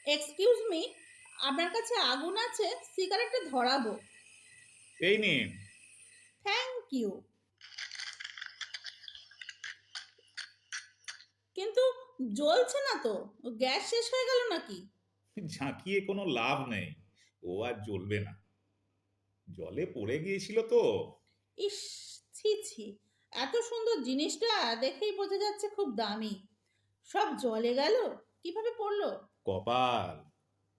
Excuse me, আপনার কাছে আগুন আছে? সিগারেটটা ধরাবো। এই নিন। Thank you. কিন্তু জ্বলছে না তো, গ্যাস শেষ হয়ে গেল নাকি? ঝাঁকিয়ে কোনো লাভ নেই, ও আর জ্বলবে না, জলে পড়ে গিয়েছিল তো। ইস, ছি ছি, এত সুন্দর জিনিসটা দেখেই বোঝা যাচ্ছে খুব দামি, সব জলে গেল। কিভাবে পড়লো? কপাল,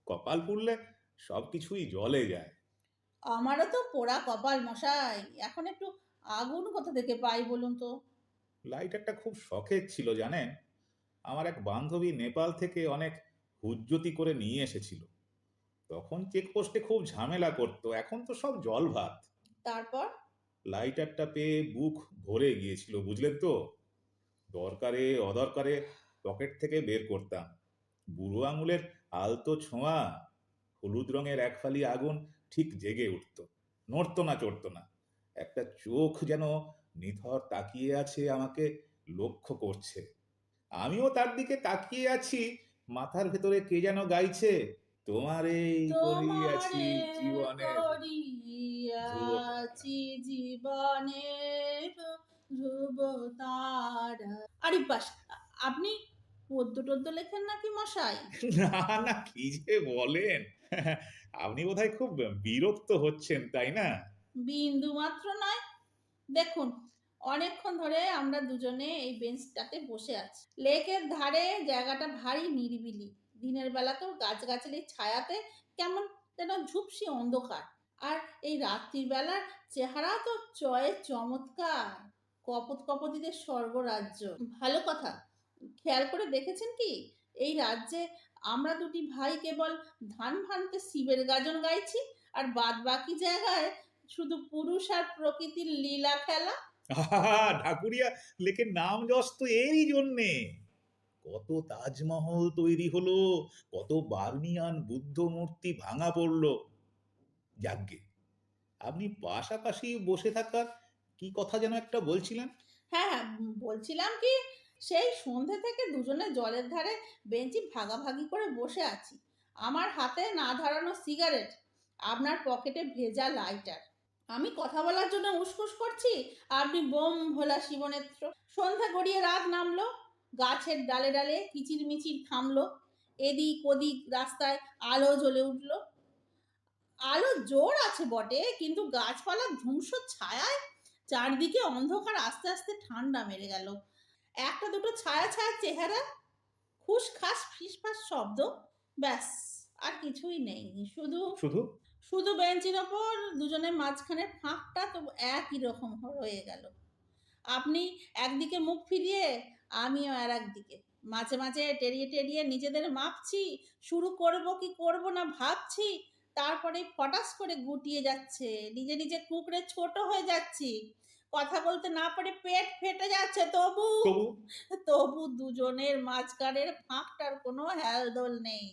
কপাল পুড়লে সব কিছুই জলে যায়। আমারও তো পোড়া কপাল মশাই, এখন একটু আগুন কোথা থেকে পাই বলুন তো? লাইটারটা খুব শখের ছিল জানেন, আমার এক বান্ধবী নেপাল থেকে অনেক হুজ্জতি করে নিয়ে এসেছিল। তখন চেকপোস্টে খুব ঝামেলা করতো, এখন তো সব জল ভাত। তারপর? লাইটারটা পেয়ে বুক ভরে গিয়েছিল বুঝলেন তো। দরকারে অদরকারে পকেট থেকে বের করতাম। বুড়ো আঙুলের আলতো ছোঁয়া, হলুদ রঙের এক ফালি আগুন ঠিক জেগে উঠত, নড়তো না চড়তো না। একটা চোখ যেন নিথর তাকিয়ে আছে, আমাকে লক্ষ্য করছে। আমিও তার দিকে তাকিয়ে আছি। মাথার ভেতরে কে যেন গাইছে, তোমার এই করিয়াছি তোমারে জীবনের ধ্রুবতারা। করিয়াছি জীবনের ধ্রুব তারা। আরে বাস, আপনি পদ্য টদ্য লেখেন নাকি মশাই? না না, কি যে বলেন! আপনি বোধহয় খুব বিরক্ত হচ্ছেন, তাই না? বিন্দু মাত্র নয়। দেখুন, অনেকক্ষণ ধরে আমরা দুজনে এই বেঞ্চটাতে বসে আছি। লেকের ধারে জায়গাটা ভারী নিরিবিলি। দিনের বেলাতেও গাছগাছালির ছায়াতে কেমন যেন ঝুপসি অন্ধকার। আর এই রাত্রির বেলার চেহারা তো চমৎকার। কপত কপতিদের স্বর্গরাজ্য। ভালো কথা। খেয়াল করে দেখেছেন কি, এই রাজ্যে আমরা দুটি ভাই কেবল ধান ভানতে শিবের গাজন গাইছি, আর বাদ বাকি জায়গায় শুধু পুরুষ আর প্রকৃতির লীলা খেলা। আহা, ঢাকুরিয়া লেকের নাম যশ তো এরই জন্যে। কত তাজমহল তৈরি হলো, কত বার্মিয়ান বুদ্ধ মূর্তি ভাঙা পড়লো। যাগ্গে, আপনি পাশাপাশি বসে থাকার কি কথা যেন একটা বলছিলেন। হ্যাঁ হ্যাঁ, বলছিলাম কি, সেই সন্ধে থেকে দুজনে জলের ধারে বেঞ্চি ভাগাভাগি করে বসে আছি। আমার হাতে না ধরানো সিগারেট, আপনার পকেটে ভেজা লাইটার। আমি কথা বলার জন্য উসখুস করছি, আপনি বোম ভোলা শিবনেত্র। সন্ধ্যা গড়িয়ে রাত নামলো, গাছের ডালে ডালে কিচিরমিচির থামলো, এদিক ওদিক রাস্তায় আলো জ্বলে উঠলো। আলো জোর আছে বটে, কিন্তু গাছপালার ধূসর ছায়ায় চারদিকে অন্ধকার আস্তে আস্তে ঠান্ডা মেরে গেল। একটা দুটো ছায়া ছায়া চেহারা, খুশ খাস ফিসফাস শব্দ, ব্যাস, আর কিছুই নেই। শুধু শুধু শুধু বেঞ্চির ওপর দুজনের মাঝখানে ফাঁকটা তো একই রকম রয়ে গেল। আপনি একদিকে মুখ ফিরিয়ে, আমিও আর একদিকে। মাঝে মাঝে টেরিয়ে টেরিয়ে নিজেদের মাপছি, শুরু করব কি করব না ভাবছি, তারপরে ফটাস করে গুটিয়ে যাচ্ছে, নিজে নিজে কুকড়ে ছোট হয়ে যাচ্ছি, কথা বলতে না পারে পেট ফেটে যাচ্ছে, তবু তবু তবু দুজনের মাঝখানের ফাঁকটার কোনো হেলদোল নেই।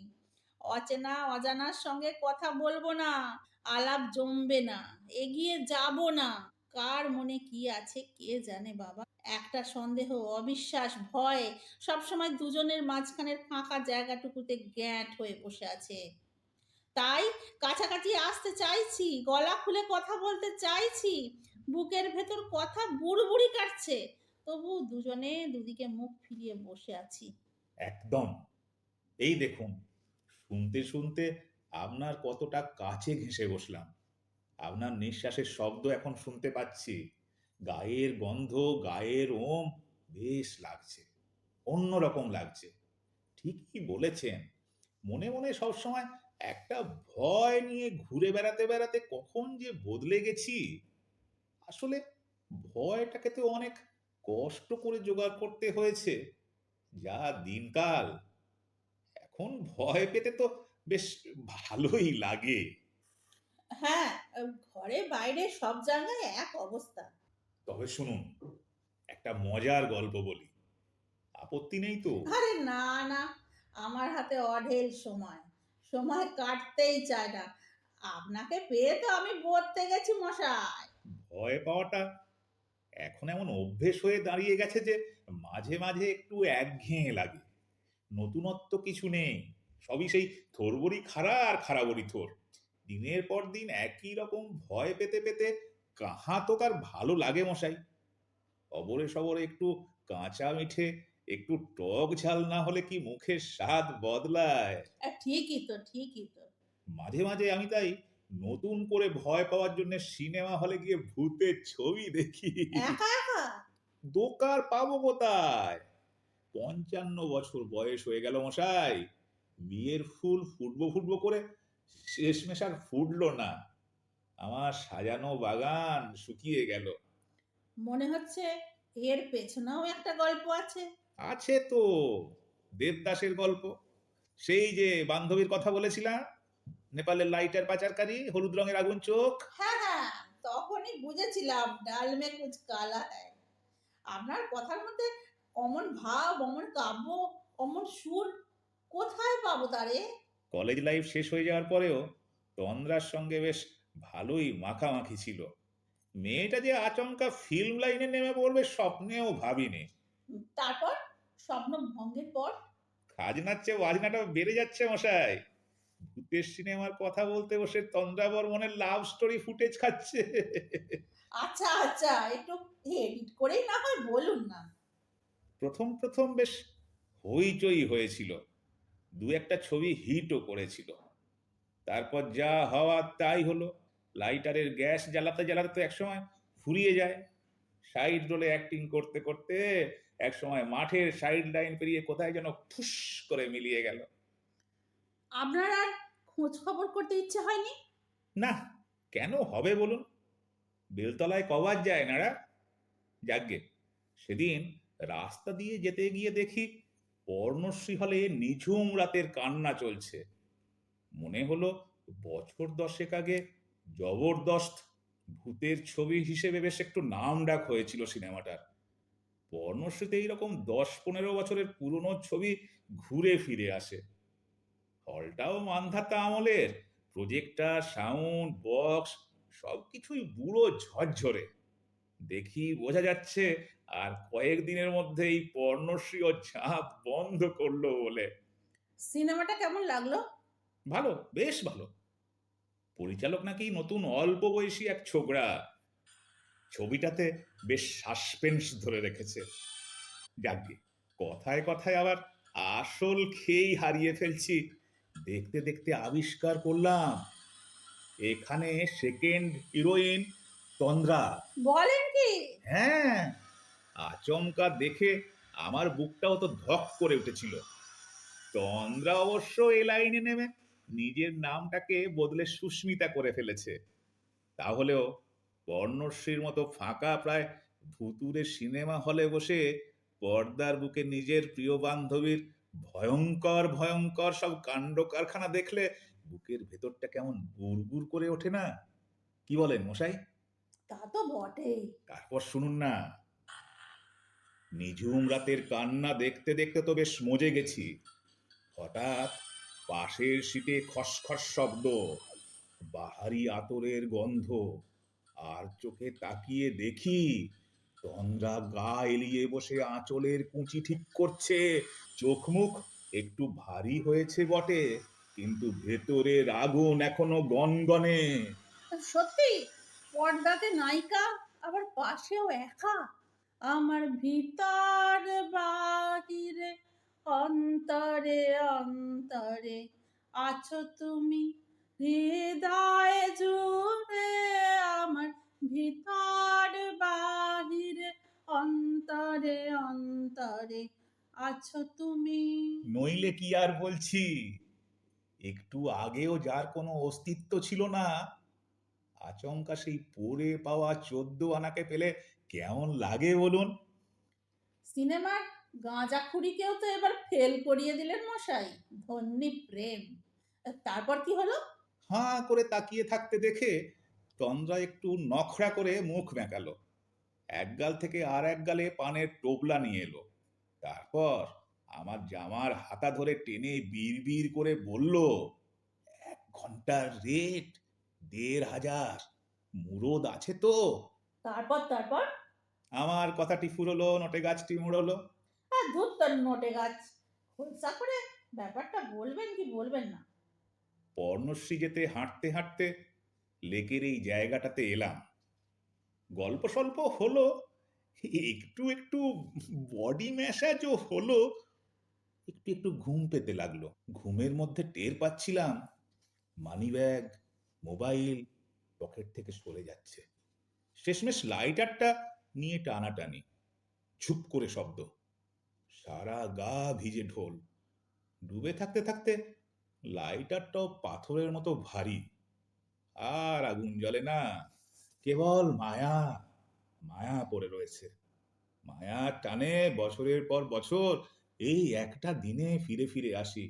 অচেনা অজানার সঙ্গে কথা বলবো না, আলাপ জমবে না, এগিয়ে যাব না। কার মনে কি আছে কে জানে বাবা। একটা সন্দেহ, অবিশ্বাস, ভয় সবসময় দুজনের মাঝখানের ফাঁকা জায়গাটুকুতে গ্যাঁট হয়ে বসে আছে। তাই কাছাকাছি আসতে চাইছি, গলা খুলে কথা বলতে চাইছি, বুকের ভেতর কথা বুড়বুড়ি কাটছে, তবু দুজনে দুদিকে মুখ ফিরিয়ে বসে আছি। একদম। এই দেখুন, শুনতে শুনতে আপনার কতটা কাছে ঘেঁষে বসলাম। আপনার নিঃশ্বাসের শব্দ এখন শুনতে পাচ্ছি, গায়ের গন্ধ, গায়ের ওম, বেশ লাগছে, অন্যরকম লাগছে। ঠিকই বলেছেন, মনে মনে সবসময় একটা ভয় নিয়ে ঘুরে বেড়াতে বেড়াতে কখন যে বদলে গেছি। আসলে ভয়টাকে তো অনেক কষ্ট করে জোগাড় করতে হয়েছে, যা দিনকাল। এখন ভয় পেতে তো বেশ ভালোই লাগে। হ্যাঁ, ঘরে বাইরে সব জায়গায় এক অবস্থা। তবে শুনুন, একটা মজার গল্প বলি, আপত্তি নেই তো? আরে না না, আমার হাতে অঢেল সময়, সময় কাটতেই চায় না। আপনাকে পেয়ে তো আমি বলতে গেছি মশাই। ভয় পাওয়াটা এখন এমন অভ্যেস হয়ে দাঁড়িয়ে গেছে যে মাঝে মাঝে একটু একঘেয়ে লাগে। নতুনত্ব কিছু নেই, সবই সেই থোরবড়ি খাড়া আর খাড়াবড়ি থোর। দিনের পর দিন একই রকম ভয় পেতে পেতে কাহা তো কার ভালো লাগে মশাই। অবরে সবরে একটু কাঁচা মিঠে, একটু টক ঝাল না হলে কি মুখের স্বাদ বদলায়? ঠিকই তো, ঠিকই তো। মাঝে মাঝে আমি তাই নতুন করে ভয় পাওয়ার জন্য সিনেমা হলে গিয়ে ভূতের ছবি দেখি। একা একা? দোকার পাবো কোথায়? ৫৫ বছর বয়স হয়ে গেল মশাই, বিয়ের ফুল ফুটবো ফুটবো করে শেষমেশ আর ফুটলো না। আমার সাজানো বাগান শুকিয়ে গেল। মনে হচ্ছে এর পেছনেও একটা গল্প আছে। আছে তো, দেবদাসের গল্প। সেই যে বান্ধবীর কথা বলেছিলাম, নেপালের লাইটার পাচারকারী, হলুদ রঙের আগুন চোখ। হ্যাঁ হ্যাঁ, তখনই বুঝেছিলাম ডাল মে কুছ কালা হ্যায়। আপনার কথার মধ্যে অমন ভাব, অমন কাব্য, অমন সুর কোথায় পাবো তারে? কলেজ লাইফ শেষ হয়ে যাওয়ার পরেও তন্দ্রার সঙ্গে বেশ ভালোই মাখামাখি ছিল। মেয়েটা যে আচমকা ফিল্ম লাইনে নেমে পড়বে স্বপ্নেও ভাবিনি। তারপর স্বপ্ন ভঙ্গের পর? খাজনার চেয়ে বাজনাটা বেড়ে যাচ্ছে মশাই। ভূতের সিনেমার কথা বলতে বসে তন্দ্রা বর্মনের লাভ স্টোরি ফুটেজ খাচ্ছে। আচ্ছা আচ্ছা, একটু এডিট করেই না হয় বলুন না। প্রথম প্রথম বেশ হইচই হয়েছিল, দু একটা ছবি হিটও করেছিল। তারপর যা হওয়ার তাই হলো। লাইটারের গ্যাস জ্বালাতে জ্বালাতে তো একসময় ফুরিয়ে যায়। সাইড রোলে অ্যাক্টিং করতে করতে একসময় মাঠের সাইড লাইন পেরিয়ে কোথায় যেন ফুস করে মিলিয়ে গেল। আপনার আর খোঁজ খবর করতে ইচ্ছে হয়নি? না, কেন হবে বলুন? বেলতলায় কবার যায় নাড়া। যাকগে, সেদিন রাস্তা দিয়ে যেতে গিয়ে দেখি পর্ণশ্রী হলে নিঝুম রাতের কান্না চলছে। মনে হলো বছর 10 আগে জবরদস্ত ভূতের ছবি হিসেবে বেশ একটু নাম ডাক হয়েছিল সিনেমাটার। পর্ণশ্রীতে এইরকম 10-15 বছরের পুরনো ছবি ঘুরে ফিরে আসে। হলটাও মান্ধাতা আমলের, প্রজেক্টর, সাউন্ড বক্স সবকিছুই বুড়ো ঝরঝরে। দেখি বোঝা যাচ্ছে আর কয়েকদিনের মধ্যেই পর্ণশ্রীও ঝাঁপ বন্ধ করলো বলে। সিনেমাটা কেমন লাগলো? ভালো, বেশ ভালো। পরিচালক নাকি নতুন অল্প বয়সী এক ছোকরা। ছবিটাতে বেশ সাসপেন্স ধরে রেখেছে। যাকগে, কথায় কথায় আবার আসল খেয়েই হারিয়ে ফেলছি। দেখতে দেখতে আবিষ্কার করলাম এখানে সেকেন্ড হিরোইন তন্দ্রা। বলেন কি? হ্যাঁ, আচমকা দেখে আমার বুকটাও তো ধক করে উঠেছিল। তন্দ্রা অবশ্য এ লাইনে নেমে নিজের নামটাকে বদলে সুস্মিতা করে ফেলেছে। তাহলেও বর্ণশ্রীর মতো ফাঁকা প্রায় ভুতুরে সিনেমা হলে বসে পর্দার বুকে নিজের প্রিয় বান্ধবীর ভয়ঙ্কর ভয়ঙ্কর সব কাণ্ড কারখানা দেখলে বুকের ভেতরটা কেমন গুড়গুড় করে ওঠে না? কি বলেন মশাই? তা তো বটেই। তারপর শুনুন না, নিঝুম রাতের কান্না দেখতে দেখতে তো বেশ মজে গেছি। হঠাৎ পাশের সিটে খসখস শব্দ, বাহারি আতরের গন্ধ, আর চোখে তাকিয়ে দেখি তন্দ্রা গা এলিয়ে বসে আঁচলের কুঁচি ঠিক করছে। চোখ মুখ একটু ভারী হয়েছে বটে, কিন্তু ভেতরের আগুন এখনো গনগনে। সত্যি? পর্দাতে নায়িকা, আবার পাশেও একা? আমার ভিতর বাহিরে অন্তরে অন্তরে আছো তুমি, হৃদয় জুড়ে আমার ভিতর বাহিরে অন্তরে অন্তরে আছো তুমি। নইলে কি আর বলছি, একটু আগেও যার কোনো অস্তিত্ব ছিল না, আচমকা সেই পড়ে পাওয়া 14 আনাকে পেলে কেমন লাগে বলুন? সিনেমার গাঁজাখুরিকেও তো এবার ফেল করিয়ে দিলেন মশাই। ধন্যি প্রেম। তারপর কি হলো? হাঁ করে তাকিয়ে থাকতে দেখে তন্দ্রা একটু নখরা করে মুখ বেঁকালো। এক গাল থেকে আর এক গালে পানের টোপলা নিয়ে এলো। তারপর আমার জামার হাতা ধরে টেনে বিড়বিড় করে বলল, 1 ঘন্টার রেট 1500। মুরদ আছে তো? তারপর তারপর? আমার কথাটি ফুরলো, নটে গাছটি মুড়লো। আর ধুর তোর নোটে গাছ। খোলসা করে ব্যাপারটা বলবেন কি বলবেন না? পর্ণশ্রী যেতে হাঁটতে হাঁটতে লেকের এই জায়গাটাতে এলাম। গল্প স্বল্প হলো, একটু একটু বডি ম্যাসাজও হলো, একটু একটু ঘুম পেতে লাগলো। ঘুমের মধ্যে টের পাচ্ছিলাম মানিব্যাগ, মোবাইল পকেট থেকে সরে যাচ্ছে। শেষমেশ লাইটারটা নিয়ে টানাটানি, ঝুপ করে শব্দ, সারা গা ভিজে ঢোল। ডুবে থাকতে থাকতে লাইটারটাও পাথরের মতো ভারী। আর আগুন জ্বলে না, কেবল মায়া, মায়া পড়ে রয়েছে। মায়ার টানে বছরের পর বছর এই একটা দিনে ফিরে ফিরে আসি,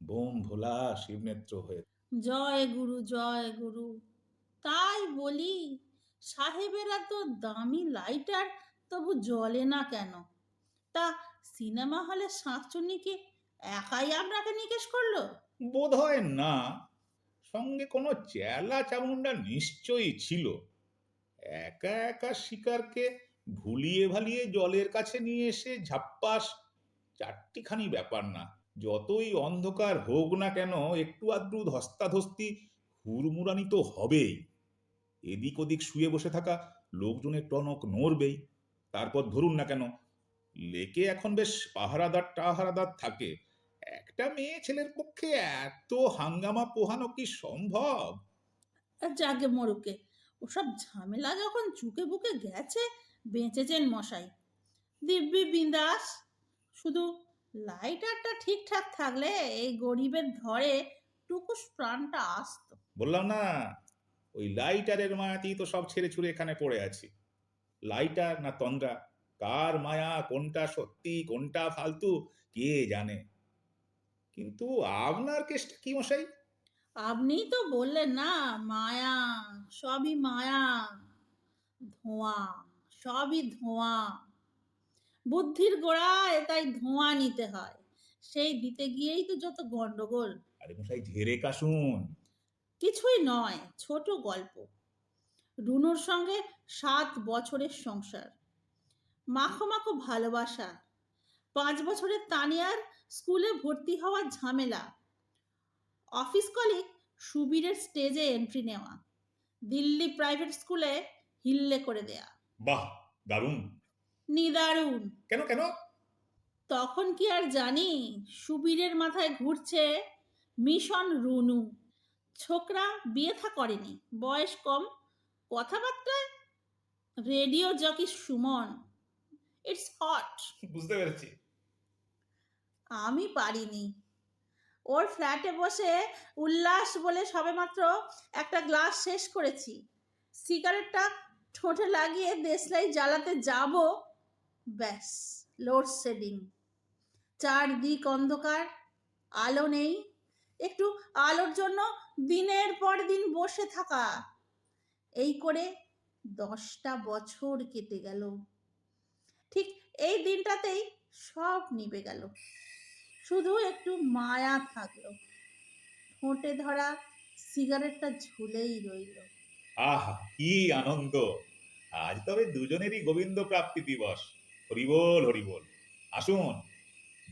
বোম ভোলা শিবনেত্র হয়ে। জয় গুরু, জয় গুরু। তাই বলি, সাহেবেরা তো দামি লাইটার, তবু জ্বলে না কেন? তা সিনেমা হলে শাঁকচুন্নি কি একাই আপনাকে নিকেশ করলো? বোধ হয় না, সঙ্গে কোনো চেলা চামুন্ডা নিশ্চয়ই ছিল। একা একা শিকারকে ভুলিয়ে ভালিয়ে জলের কাছে নিয়ে এসে ঝাপ্পাস চারটিখানি ব্যাপার না। যতই অন্ধকার হোক না কেন, একটু আধটু ধস্তাধস্তি হুড়মুড়ানি তো হবেই। এদিক ওদিক শুয়ে বসে থাকা লোকজনের টনক নড়বেই। তারপর ধরুন না কেন, লেকে এখন বেশ পাহারাদার টাহারাদার থাকে। একটা মেয়ে ছেলের পক্ষে এত হাঙ্গামা পোহানো কি সম্ভব? যাকে মরুকে, ওসব ঝামেলা যখন চুকে বুকে গেছে, বেঁচেছেন মশাই, দিব্যি বিন্দাস। শুধু লাইটারটা ঠিকঠাক থাকলে এই গরিবের ধরে টুকুস প্রাণটা আসতো। বললাম না, ওই লাইটারের মায়াতেই তো সব ছেড়ে ছুড়ে এখানে পড়ে আছি। লাইটার না তন্দ্রা, কার মায়া কোনটা সত্যি কোনটা ফালতু কে জানে। কিন্তু আপনার কেসটা কি মশাই? আপনিই তো বললেন না, মায়া, সবই মায়া, ধোঁয়া, সবই ধোঁয়া। বুদ্ধির গোড়ায় তাই ধোঁয়া নিতে হয়, সেই দিতে গিয়েই তো যত গন্ডগোল। আরে মশাই ঝেড়ে কাশুন। কিছুই নয়, ছোট গল্প। রুনুর সঙ্গে 7 বছরের সংসার, মাখো মাখো ভালোবাসা, 5 বছরের তানিয়ার স্কুলে ভর্তি হওয়ার ঝামেলা, অফিস কলিগ সুবীরের স্টেজে এন্ট্রি নেওয়া, দিল্লি প্রাইভেট স্কুলে হিল্লে করে দেয়া। বাহ, দারুণ। নিদারুণ। কেন কেন? তখন কি আর জানি সুবীরের মাথায় ঘুরছে মিশন রুনু। ছোকরা বিয়ে থা করেনি, বয়স কম, কথাবার্তায় radio jockey Suman. It's hot. বুঝতে পেরেছি। আমি পারিনি। ওর ফ্ল্যাটে বসে উল্লাস বলে সবেমাত্র একটা গ্লাস শেষ করেছি। সিগারেটটা ঠোঁটে লাগিয়ে দেশলাই জ্বালাতে যাব, ব্যাস, লোডশেডিং। চারদিক অন্ধকার, আলো নেই। একটু আলোর জন্য দিনের পর দিন বসে থাকা। এই করে 10টা বছর কেটে গেল। ঠিক এই দিনটাতেই সব নিভে গেল, শুধু একটু মায়া থাকলো। ঠোঁটে ধরা সিগারেটটা ঝুলেই রইল। আহা কি আনন্দ! আজ তবে দুজনেরই গোবিন্দ প্রাপ্তি দিবস। হরিবোল হরিবোল। আসুন,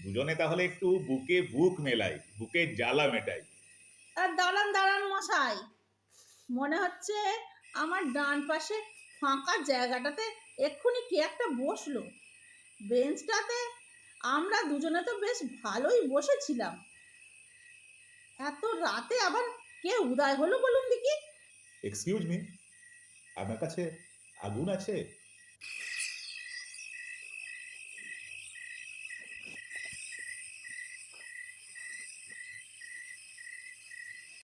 দুজনে তাহলে একটু বুকে বুক মেলাই, বুকের জ্বালা মেটাই। আর দাঁড়ান দাঁড়ান মশাই, মনে হচ্ছে আমার ডান পাশে ফাঁকা জায়গাটাতে এক্ষুনি কে একটা বসলো। বেঞ্চটাতে আমরা দুজনে তো বেশ ভালোই বসেছিলাম। এত রাতে আবার কে উদয় হলো বলুন দেখি? এক্সকিউজ মি, আপনার কাছে আগুন আছে?